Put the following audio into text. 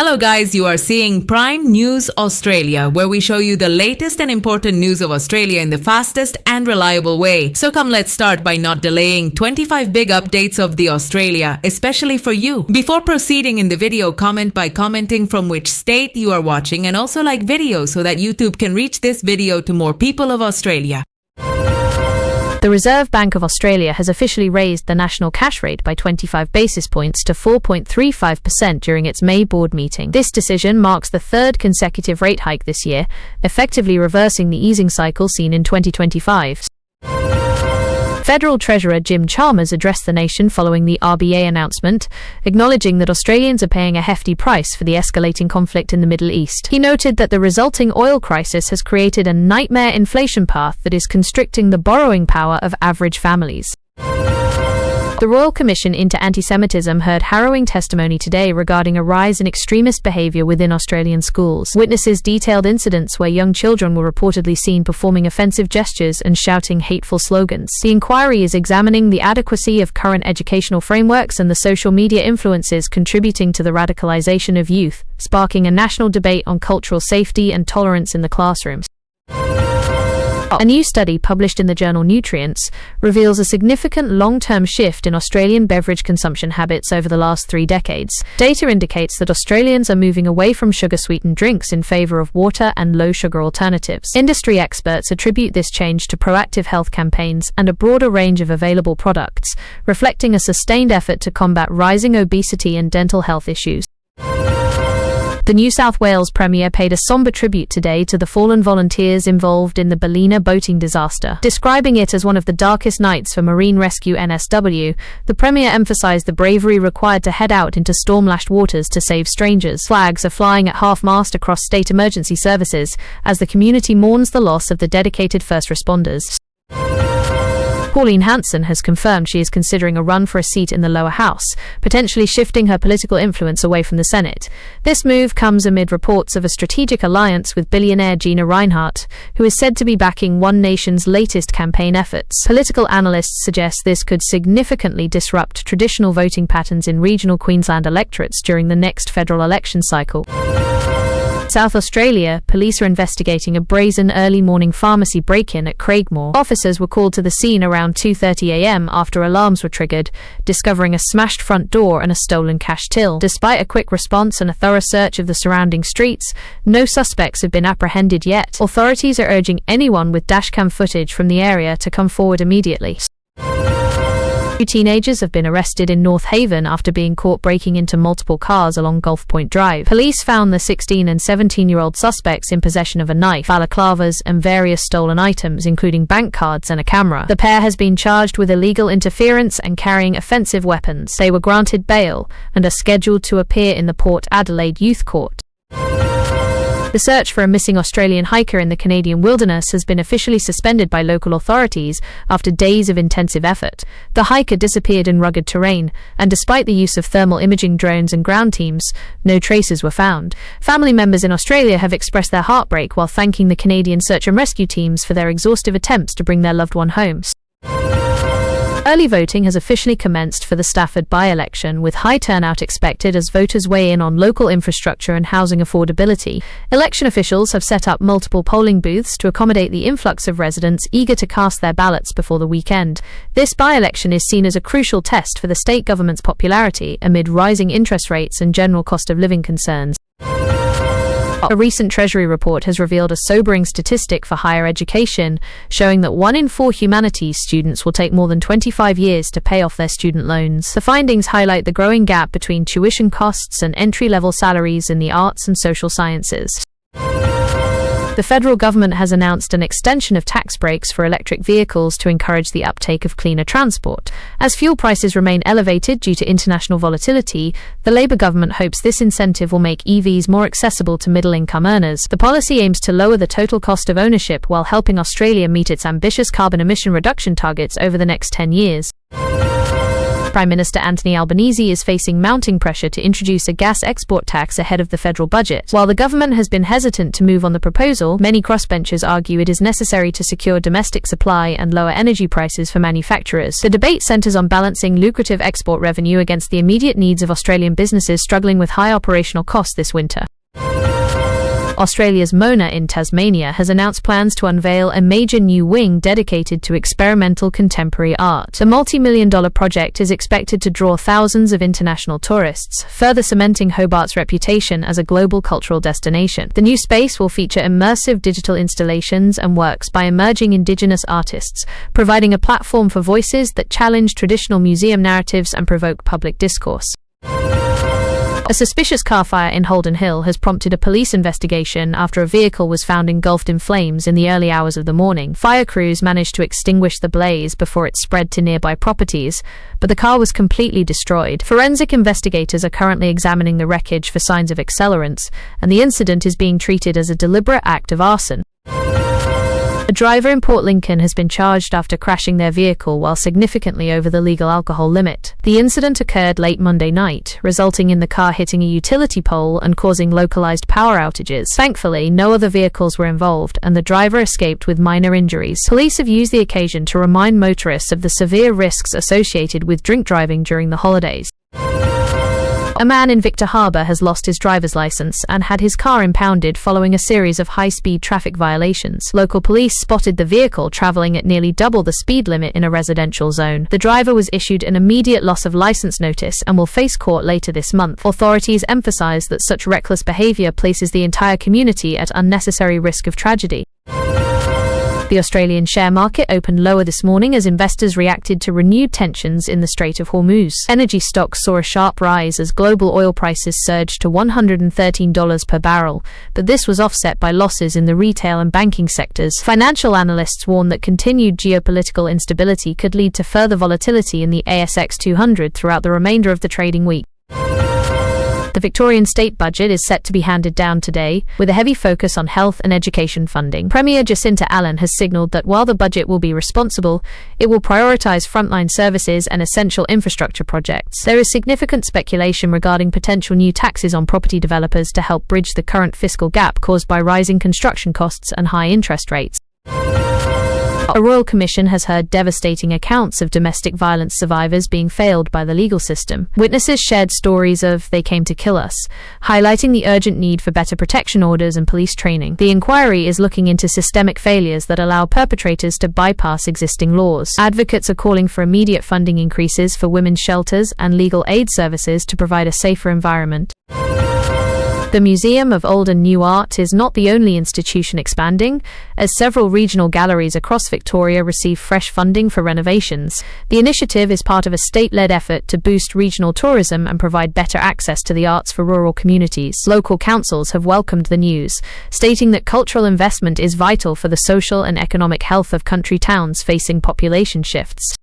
Hello guys, you are seeing Prime News Australia, where we show you the latest and important news of Australia in the fastest and reliable way. So come, let's start by not delaying 25 big updates of the Australia, especially for you. Before proceeding in the video, comment by commenting from which state you are watching, and also like video so that YouTube can reach this video to more people of Australia. The Reserve Bank of Australia has officially raised the national cash rate by 25 basis points to 4.35% during its May board meeting. This decision marks the third consecutive rate hike this year, effectively reversing the easing cycle seen in 2025. Federal Treasurer Jim Chalmers addressed the nation following the RBA announcement, acknowledging that Australians are paying a hefty price for the escalating conflict in the Middle East. He noted that the resulting oil crisis has created a nightmare inflation path that is constricting the borrowing power of average families. The Royal Commission into Anti-Semitism heard harrowing testimony today regarding a rise in extremist behaviour within Australian schools. Witnesses detailed incidents where young children were reportedly seen performing offensive gestures and shouting hateful slogans. The inquiry is examining the adequacy of current educational frameworks and the social media influences contributing to the radicalisation of youth, sparking a national debate on cultural safety and tolerance in the classrooms. A new study published in the journal Nutrients reveals a significant long-term shift in Australian beverage consumption habits over the last 3 decades. Data indicates that Australians are moving away from sugar-sweetened drinks in favour of water and low-sugar alternatives. Industry experts attribute this change to proactive health campaigns and a broader range of available products, reflecting a sustained effort to combat rising obesity and dental health issues. The New South Wales Premier paid a sombre tribute today to the fallen volunteers involved in the Ballina boating disaster. Describing it as one of the darkest nights for Marine Rescue NSW, the Premier emphasised the bravery required to head out into storm-lashed waters to save strangers. Flags are flying at half-mast across state emergency services as the community mourns the loss of the dedicated first responders. Pauline Hanson has confirmed she is considering a run for a seat in the lower house, potentially shifting her political influence away from the Senate. This move comes amid reports of a strategic alliance with billionaire Gina Rinehart, who is said to be backing One Nation's latest campaign efforts. Political analysts suggest this could significantly disrupt traditional voting patterns in regional Queensland electorates during the next federal election cycle. South Australia, police are investigating a brazen early morning pharmacy break-in at Craigmore. Officers were called to the scene around 2:30 a.m. after alarms were triggered, discovering a smashed front door and a stolen cash till. Despite a quick response and a thorough search of the surrounding streets, no suspects have been apprehended yet. Authorities are urging anyone with dashcam footage from the area to come forward immediately. 2 teenagers have been arrested in North Haven after being caught breaking into multiple cars along Gulf Point Drive. Police found the 16 and 17-year-old suspects in possession of a knife, balaclavas, and various stolen items, including bank cards and a camera. The pair has been charged with illegal interference and carrying offensive weapons. They were granted bail and are scheduled to appear in the Port Adelaide Youth Court. The search for a missing Australian hiker in the Canadian wilderness has been officially suspended by local authorities after days of intensive effort. The hiker disappeared in rugged terrain, and despite the use of thermal imaging drones and ground teams, no traces were found. Family members in Australia have expressed their heartbreak while thanking the Canadian search and rescue teams for their exhaustive attempts to bring their loved one home. Early voting has officially commenced for the Stafford by-election, with high turnout expected as voters weigh in on local infrastructure and housing affordability. Election officials have set up multiple polling booths to accommodate the influx of residents eager to cast their ballots before the weekend. This by-election is seen as a crucial test for the state government's popularity amid rising interest rates and general cost of living concerns. A recent Treasury report has revealed a sobering statistic for higher education, showing that 1 in 4 humanities students will take more than 25 years to pay off their student loans. The findings highlight the growing gap between tuition costs and entry-level salaries in the arts and social sciences. The federal government has announced an extension of tax breaks for electric vehicles to encourage the uptake of cleaner transport. As fuel prices remain elevated due to international volatility, the Labour government hopes this incentive will make EVs more accessible to middle-income earners. The policy aims to lower the total cost of ownership while helping Australia meet its ambitious carbon emission reduction targets over the next 10 years. Prime Minister Anthony Albanese is facing mounting pressure to introduce a gas export tax ahead of the federal budget. While the government has been hesitant to move on the proposal, many crossbenchers argue it is necessary to secure domestic supply and lower energy prices for manufacturers. The debate centres on balancing lucrative export revenue against the immediate needs of Australian businesses struggling with high operational costs this winter. Australia's Mona in Tasmania has announced plans to unveil a major new wing dedicated to experimental contemporary art. The multi-million-dollar project is expected to draw thousands of international tourists, further cementing Hobart's reputation as a global cultural destination. The new space will feature immersive digital installations and works by emerging Indigenous artists, providing a platform for voices that challenge traditional museum narratives and provoke public discourse. A suspicious car fire in Holden Hill has prompted a police investigation after a vehicle was found engulfed in flames in the early hours of the morning. Fire crews managed to extinguish the blaze before it spread to nearby properties, but the car was completely destroyed. Forensic investigators are currently examining the wreckage for signs of accelerants, and the incident is being treated as a deliberate act of arson. A driver in Port Lincoln has been charged after crashing their vehicle while significantly over the legal alcohol limit. The incident occurred late Monday night, resulting in the car hitting a utility pole and causing localized power outages. Thankfully, no other vehicles were involved, and the driver escaped with minor injuries. Police have used the occasion to remind motorists of the severe risks associated with drink driving during the holidays. A man in Victor Harbor has lost his driver's license and had his car impounded following a series of high-speed traffic violations. Local police spotted the vehicle traveling at nearly double the speed limit in a residential zone. The driver was issued an immediate loss of license notice and will face court later this month. Authorities emphasize that such reckless behavior places the entire community at unnecessary risk of tragedy. The Australian share market opened lower this morning as investors reacted to renewed tensions in the Strait of Hormuz. Energy stocks saw a sharp rise as global oil prices surged to $113 per barrel, but this was offset by losses in the retail and banking sectors. Financial analysts warn that continued geopolitical instability could lead to further volatility in the ASX 200 throughout the remainder of the trading week. The Victorian state budget is set to be handed down today, with a heavy focus on health and education funding. Premier Jacinta Allen has signalled that while the budget will be responsible, it will prioritise frontline services and essential infrastructure projects. There is significant speculation regarding potential new taxes on property developers to help bridge the current fiscal gap caused by rising construction costs and high interest rates. A royal commission has heard devastating accounts of domestic violence survivors being failed by the legal system. Witnesses shared stories of "they came to kill us," highlighting the urgent need for better protection orders and police training. The inquiry is looking into systemic failures that allow perpetrators to bypass existing laws. Advocates are calling for immediate funding increases for women's shelters and legal aid services to provide a safer environment. The Museum of Old and New Art is not the only institution expanding, as several regional galleries across Victoria receive fresh funding for renovations. The initiative is part of a state-led effort to boost regional tourism and provide better access to the arts for rural communities. Local councils have welcomed the news, stating that cultural investment is vital for the social and economic health of country towns facing population shifts.